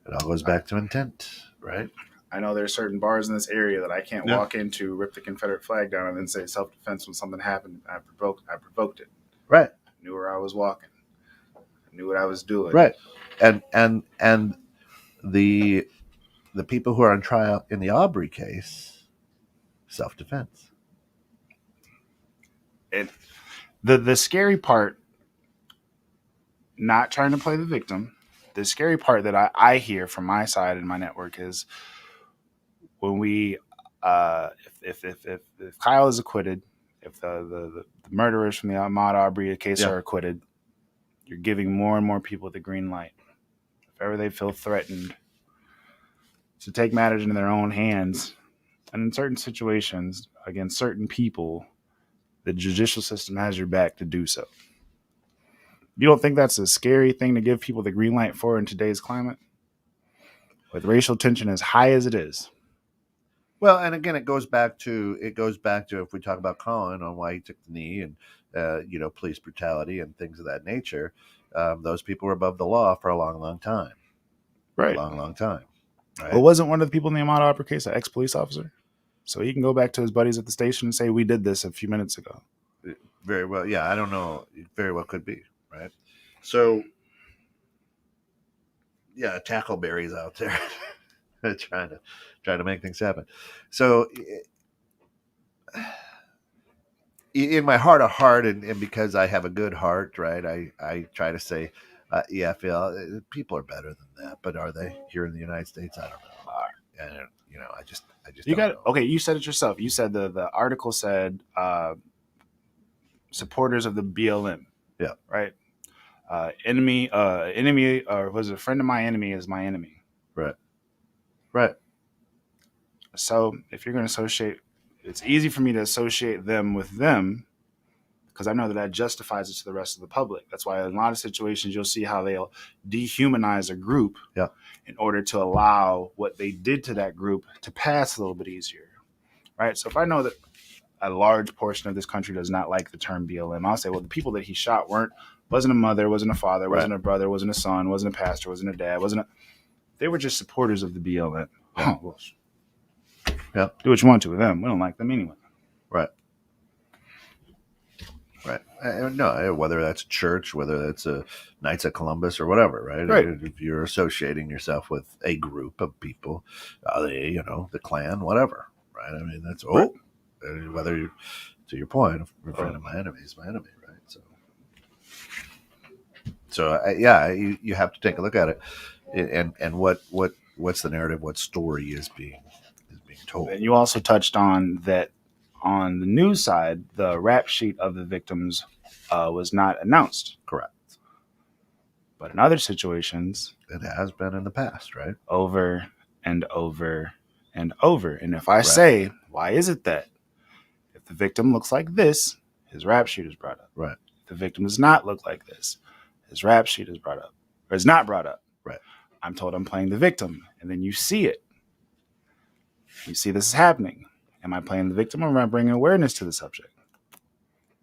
It all goes back to intent, right? I know there's certain bars in this area that I can't walk into, rip the Confederate flag down, and then say self-defense when something happened. I provoked it. Right. I knew where I was walking. I knew what I was doing. Right. And the people who are on trial in the Aubrey case, self-defense. The scary part, not trying to play the victim, the scary part that I hear from my side in my network is when we, if Kyle is acquitted, if the murderers from the Ahmaud Arbery case are acquitted, you're giving more and more people the green light. If ever they feel threatened to take matters into their own hands, and in certain situations against certain people, the judicial system has your back to do so. You don't think that's a scary thing to give people the green light for in today's climate? With racial tension as high as it is. Well, and again, it goes back to if we talk about Colin on why he took the knee and police brutality and things of that nature. Those people were above the law for a long, long time. Right. A long, long time. Right? Well, wasn't one of the people in the Ahmaud Arbery case an ex-police officer? So he can go back to his buddies at the station and say, we did this a few minutes ago. Very well. Yeah, I don't know. It very well could be, right? So, yeah, Tackleberry's out there trying to make things happen. So, in my heart of heart, and because I have a good heart, right, I try to say, yeah, Phil, people are better than that, but are they here in the United States? I don't know. And I just You don't got know. okay. You said it yourself. You said the article said supporters of the BLM. Yeah. Right. Enemy, or was it a friend of my enemy is my enemy. Right. Right. So if you're going to associate, it's easy for me to associate them with them because I know that justifies it to the rest of the public. That's why in a lot of situations you'll see how they'll dehumanize a group in order to allow what they did to that group to pass a little bit easier. Right. So if I know that a large portion of this country does not like the term BLM, I'll say, well, the people that he shot wasn't a mother, wasn't a father, wasn't a brother, wasn't a son, wasn't a pastor, wasn't a dad, they were just supporters of the BLM. Yeah. Oh, well, do what you want to with them. We don't like them anyway. Right. Right. No, whether that's a church, whether that's a Knights of Columbus or whatever, right? Right. If you're associating yourself with a group of people, the Klan, whatever, right? I mean, that's whether you, to your point, a friend of my enemy is my enemy, right? So you have to take a look at it, and what's the narrative, what story is being told. And you also touched on that on the news side, the rap sheet of the victims was not announced. Correct. But in other situations, it has been in the past, right? Over and over and over. And if I say, why is it that if the victim looks like this, his rap sheet is brought up? Right. If the victim does not look like this, his rap sheet is brought up, or is not brought up. Right. I'm told I'm playing the victim, and then you see it. You see this is happening. Am I playing the victim, or am I bringing awareness to the subject?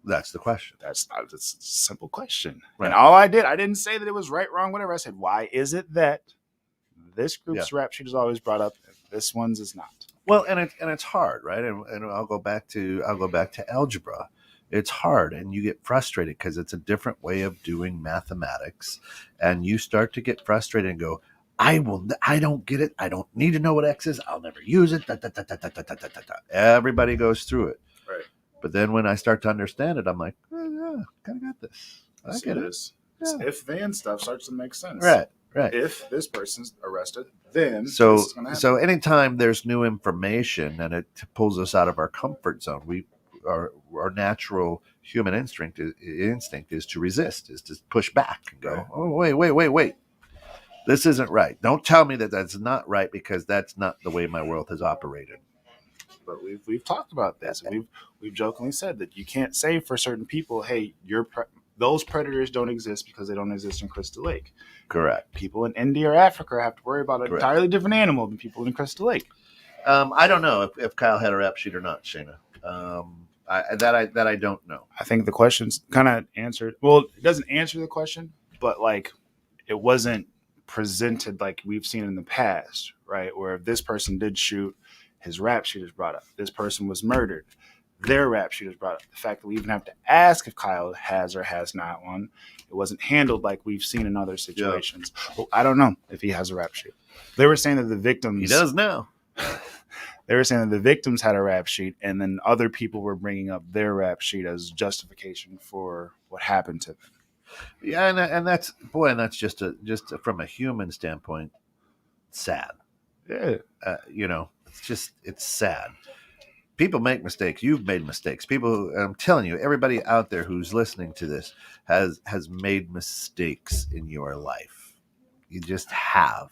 That's the question. That's a simple question. Right. And all I didn't say that it was right, wrong, whatever. I said, why is it that this group's rap sheet is always brought up, and this one's is not? Well, and it's hard, right? And I'll go back to algebra. It's hard, and you get frustrated because it's a different way of doing mathematics, and you start to get frustrated and go, I don't get it. I don't need to know what X is. I'll never use it. Everybody goes through it. Right. But then when I start to understand it, I'm like, yeah, kind of got this. I get it. Yeah. If then stuff starts to make sense. Right. Right. If this person's arrested, then so anytime there's new information and it pulls us out of our comfort zone, our natural human instinct is to resist, is to push back and go, oh, wait. This isn't right. Don't tell me that that's not right, because that's not the way my world has operated. But we've talked about this. We've jokingly said that you can't say for certain people, hey, those predators don't exist because they don't exist in Crystal Lake. Correct. People in India or Africa have to worry about an entirely different animal than people in Crystal Lake. I don't know if Kyle had a rap sheet or not, Shayna. I don't know. I think the question's kind of answered. Well, it doesn't answer the question, but like it wasn't presented like we've seen in the past, right? Where if this person did shoot, his rap sheet is brought up. This person was murdered, their rap sheet is brought up. The fact that we even have to ask if Kyle has or has not one, it wasn't handled like we've seen in other situations. Yeah. Well, I don't know if he has a rap sheet. They were saying that the victims... He does now. They were saying that the victims had a rap sheet, and then other people were bringing up their rap sheet as justification for what happened to them. Yeah, and that's just from a human standpoint, sad. Yeah, it's sad. People make mistakes. You've made mistakes. I'm telling you, everybody out there who's listening to this has made mistakes in your life. You just have,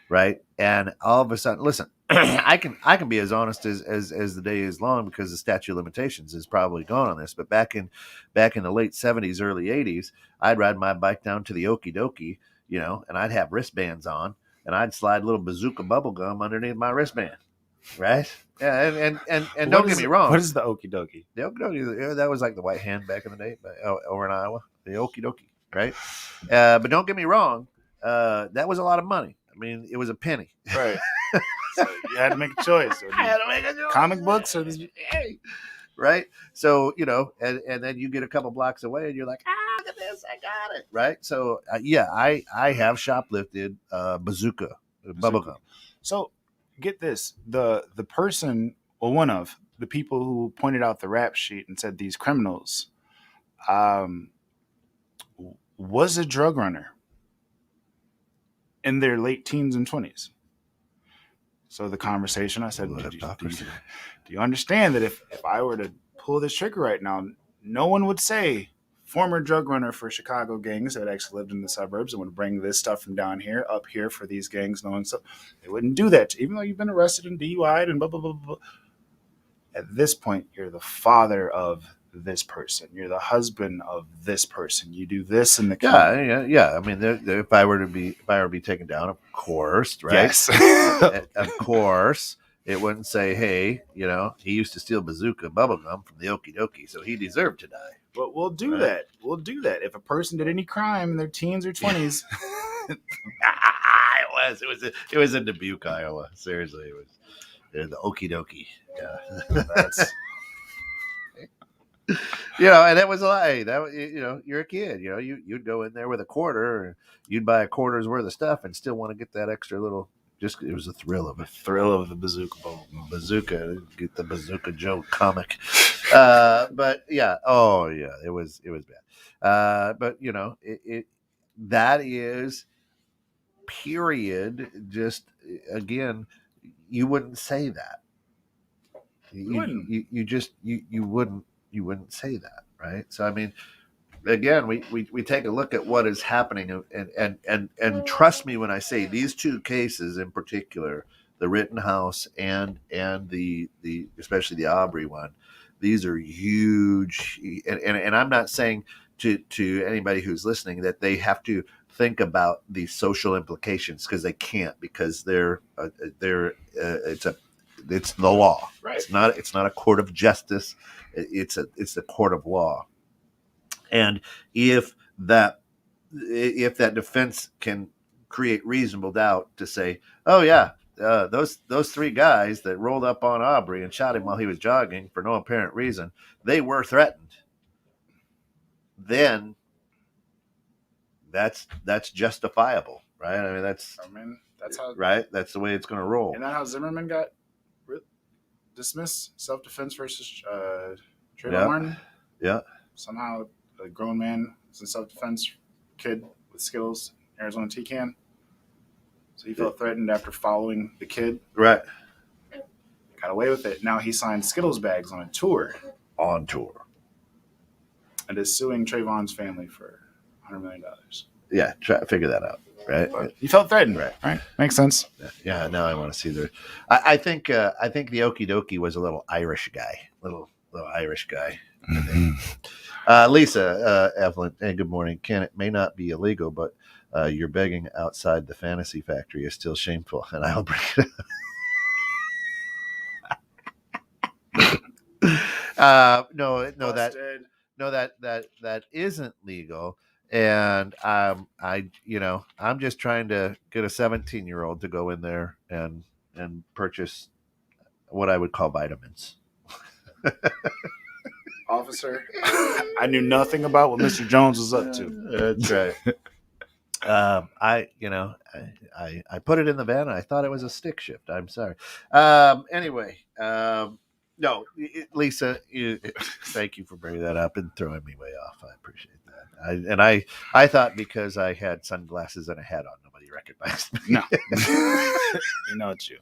right? And all of a sudden, listen, I can be as honest as the day is long, because the statute of limitations is probably gone on this. But back in the late 70s, early 80s, I'd ride my bike down to the Okie Dokie, and I'd have wristbands on, and I'd slide a little bazooka bubble gum underneath my wristband. Right? Yeah, and don't get me wrong. What is the Okie Dokie? The Okie Dokie, that was like the white hand back in the day, over in Iowa. The Okie Dokie, right? But don't get me wrong. That was a lot of money. I mean, it was a penny. Right. So you had to make a choice. I had to make a choice. Comic books or this? Hey. Right? So, and then you get a couple blocks away and you're like, look at this, I got it. Right? So, I have shoplifted bazooka, bubblegum. So get this. The person, or one of the people who pointed out the rap sheet and said these criminals was a drug runner in their late teens and 20s. So the conversation, I said, do you understand that if I were to pull this trigger right now, no one would say former drug runner for Chicago gangs that actually lived in the suburbs and would bring this stuff from down here up here for these gangs. No one, so they wouldn't do that, even though you've been arrested and DUI'd and blah, blah, blah, blah. At this point, you're the father of this person. You're the husband of this person. You do this in the community. Yeah. I mean, if I were to be taken down, of course, right? Yes, of course, it wouldn't say, "Hey, he used to steal bazooka bubblegum from the Okie Dokie, so he deserved to die." But we'll do that. We'll do that if a person did any crime in their teens or 20s. It was in Dubuque, Iowa. Seriously, it was the Okie Dokie. Yeah, that's. And that was a lie. That you're a kid. You'd go in there with a quarter, and you'd buy a quarter's worth of stuff, and still want to get that extra little. Just it was a thrill of it. Thrill of the bazooka bowl. Bazooka, get the Bazooka Joe comic. But yeah, it was bad. But that is period. Just again, you wouldn't say that. You wouldn't say that, right? So I mean, again, we take a look at what is happening, and trust me when I say these two cases in particular, the Rittenhouse and the especially the Aubrey one, these are huge, and I'm not saying to anybody who's listening that they have to think about the social implications, because they can't, because it's the law. Right. It's not a court of justice. It's a court of law. And if that defense can create reasonable doubt to say, oh yeah, those three guys that rolled up on Aubrey and shot him while he was jogging for no apparent reason, they were threatened, then that's justifiable, right? I mean, that's how, right? That's the way it's going to roll. Isn't that how Zimmerman got dismissed? Self-defense versus Trayvon Martin? Yeah. Somehow a grown man was in self-defense, kid with Skittles, Arizona T-can. So he felt threatened after following the kid. Right. Got away with it. Now he signed Skittles bags on tour. And is suing Trayvon's family for $100 million. Yeah, try to figure that out. Right. But he felt threatened. Right. Makes sense. Yeah. Now I want to see the. I think the Okie Dokie was a little Irish guy. Little Irish guy. Lisa Evelyn. Hey, good morning. Ken, it may not be illegal, but your begging outside the fantasy factory is still shameful, and I'll bring it up. No, that isn't legal. And I'm just trying to get a 17-year-old to go in there and purchase what I would call vitamins. Officer, I knew nothing about what Mr. Jones was up to. That's right. I put it in the van and I thought it was a stick shift. I'm sorry. Anyway, no, Lisa, thank you for bringing that up and throwing me way off. I appreciate that. I thought because I had sunglasses and a hat on, nobody recognized me. No, we know it's you.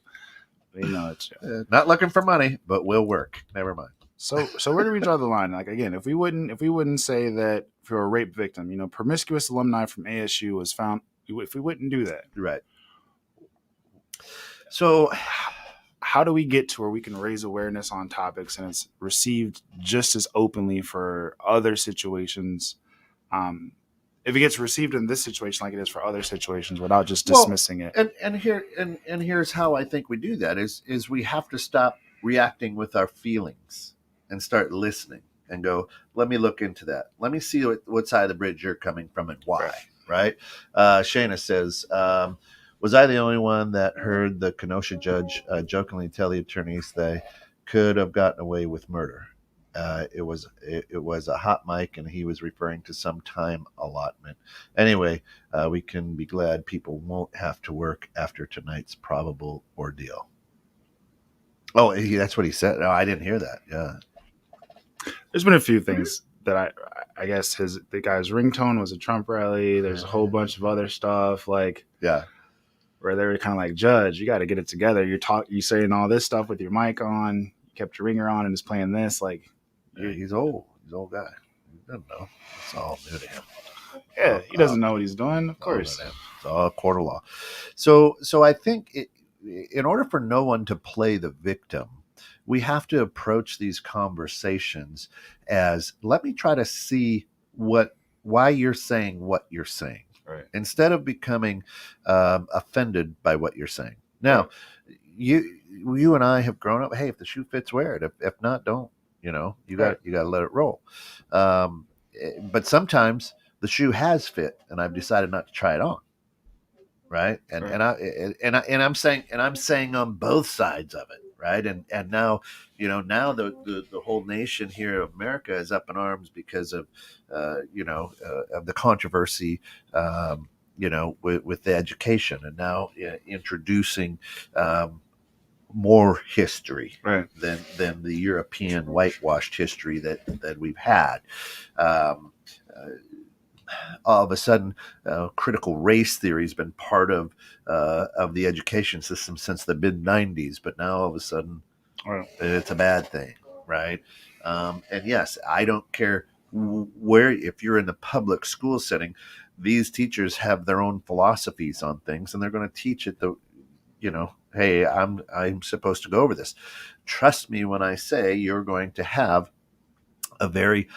Not looking for money, but will work. Never mind. So where do we draw the line? Like, again, if we wouldn't say that for a rape victim, promiscuous alumni from ASU was found, if we wouldn't do that, right? So how do we get to where we can raise awareness on topics and it's received just as openly for other situations? If it gets received in this situation like it is for other situations, without just dismissing it. And here's how I think we do that is we have to stop reacting with our feelings and start listening and go, let me look into that. Let me see what side of the bridge you're coming from and why. Right? Shayna says, Was I the only one that heard the Kenosha judge jokingly tell the attorneys they could have gotten away with murder? It was a hot mic, and he was referring to some time allotment. Anyway, we can be glad people won't have to work after tonight's probable ordeal. Oh, that's what he said. No, I didn't hear that. Yeah. There's been a few things that I guess the guy's ringtone was a Trump rally. There's a whole bunch of other stuff like Yeah. where they were kind of like, Judge, you got to get it together. You saying all this stuff with your mic on, you kept your ringer on and just playing this. Like, Yeah, he's old. He's an old guy. He doesn't know. It's all new to him. yeah, he doesn't know what he's doing. Of course, it's all court of law. So I think in order for no one to play the victim, we have to approach these conversations as, let me try to see why you're saying what you're saying, right? Instead of becoming offended by what you're saying. Now, you and I have grown up. Hey, if the shoe fits, wear it. If not, don't. You got to let it roll. But sometimes the shoe has fit, and I've decided not to try it on. Right, and I'm saying on both sides of it, right, and now now the whole nation here of America is up in arms because of of the controversy with the education, and now introducing more history than the European whitewashed history that we've had. All of a sudden, critical race theory has been part of the education system since the mid '90s, but now all of a sudden, it's a bad thing, right? And yes, I don't care where, if you're in the public school setting, these teachers have their own philosophies on things, and they're going to teach it hey, I'm supposed to go over this. Trust me when I say you're going to have a very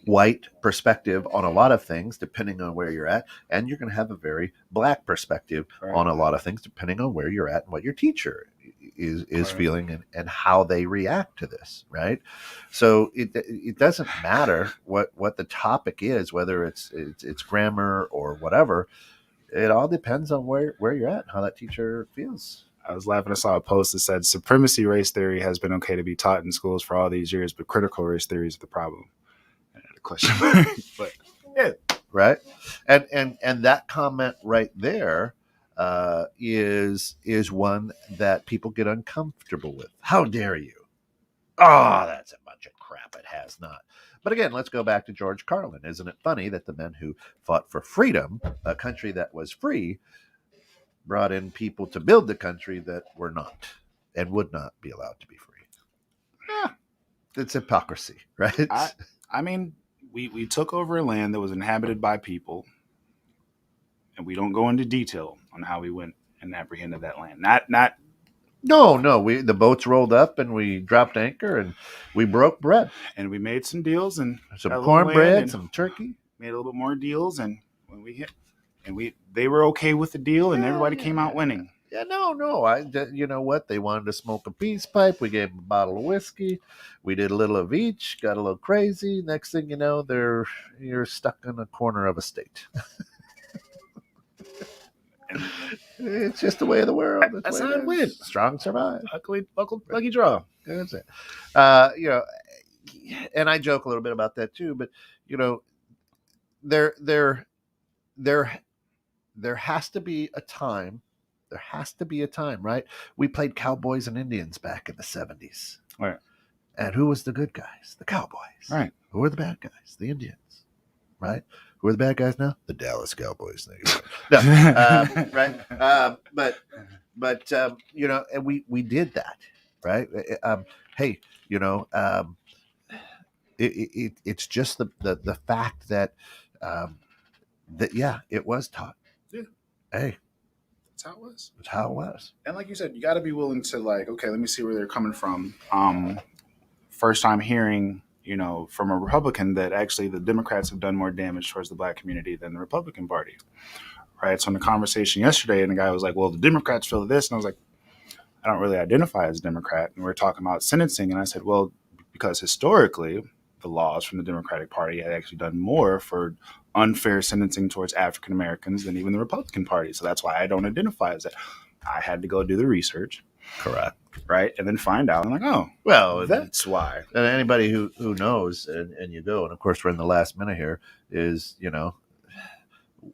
white perspective on a lot of things, depending on where you're at, and you're going to have a very black perspective on a lot of things, depending on where you're at and what your teacher is feeling and how they react to this, right? So it doesn't matter what the topic is, whether it's grammar or whatever. It all depends on where you're at and how that teacher feels. I was laughing. I saw a post that said supremacy race theory has been okay to be taught in schools for all these years, but critical race theory is the problem. And a question mark. But yeah, right. And that comment right there is one that people get uncomfortable with. How dare you? Oh, that's a bunch of crap. It has not. But again, let's go back to George Carlin. Isn't it funny that the men who fought for freedom, a country that was free, brought in people to build the country that were not and would not be allowed to be free? Yeah, it's hypocrisy, right? I mean, we took over a land that was inhabited by people, and we don't go into detail on how we went and apprehended that land. No. The boats rolled up and we dropped anchor and we broke bread and we made some deals and some cornbread, some turkey. Made a little bit more deals, and when we hit, and they were okay with the deal, and everybody came out winning. Yeah, no. You know what? They wanted to smoke a peace pipe. We gave them a bottle of whiskey. We did a little of each. Got a little crazy. Next thing you know, you're stuck in a corner of a state. It's just the way of the world. That's how it went. Strong survive. Lucky draw. That's it. And I joke a little bit about that too. But there has to be a time. There has to be a time, right? We played cowboys and Indians back in the 70s. Right. And who was the good guys? The cowboys. Right. Who were the bad guys? The Indians. Right. Who are the bad guys now? The Dallas Cowboys. No, right. But and we did that, right? Hey, it's just the fact that it was taught. Yeah. Hey, that's how it was. That's how it was. And like you said, you got to be willing to okay, let me see where they're coming from. First time hearing, from a Republican that actually the Democrats have done more damage towards the black community than the Republican Party. Right. So in the conversation yesterday, and the guy was like, well, the Democrats feel this. And I was like, I don't really identify as a Democrat. And we're talking about sentencing. And I said, well, because historically, the laws from the Democratic Party had actually done more for unfair sentencing towards African Americans than even the Republican Party. So that's why I don't identify as that. I had to go do the research. Correct. Right. And then find out. I'm like, oh, well, that's why. And anybody who knows, and you go, and of course we're in the last minute here, is, you know,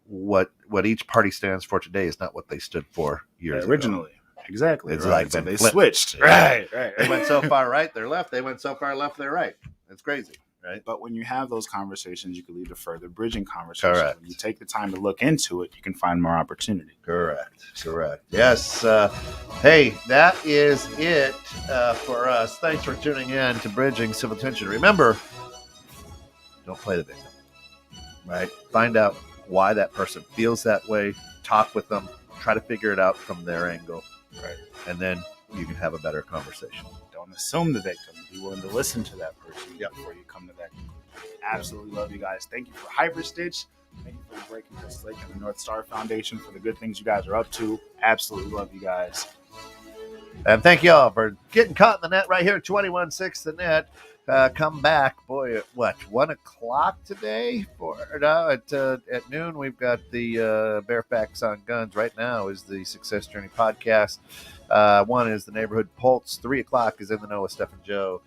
what each party stands for today is not what they stood for years originally. Ago. Exactly. It's right. like so they flipped. Switched. Right. Right. They went so far right, they're left. They went so far left, they're right. It's crazy. Right. But when you have those conversations, you can lead to further bridging conversations. Correct. When you take the time to look into it, you can find more opportunity. Correct. Yes. Hey, that is it for us. Thanks for tuning in to Bridging Civil Tension. Remember, don't play the victim. Right. Find out why that person feels that way. Talk with them. Try to figure it out from their angle. Right. And then you can have a better conversation. Don't assume the victim. Be willing to listen to that person before you come to that conclusion. Absolutely love you guys. Thank you for Hyperstitch. Thank you for Breaking This Lake and the North Star Foundation for the good things you guys are up to. Absolutely love you guys. And thank you all for getting caught in the net right here at 21.6 The Net. Come back, boy, at what, 1 o'clock today? At noon, we've got the Bare Facts on Guns. Right now is the Success Journey podcast. 1 is the Neighborhood Pulse. 3 o'clock is In the Know with Steph and Joe.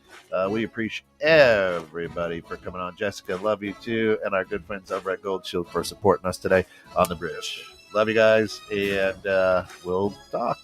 We appreciate everybody for coming on. Jessica, love you too. And our good friends over at Gold Shield for supporting us today on the bridge. Love you guys, and we'll talk.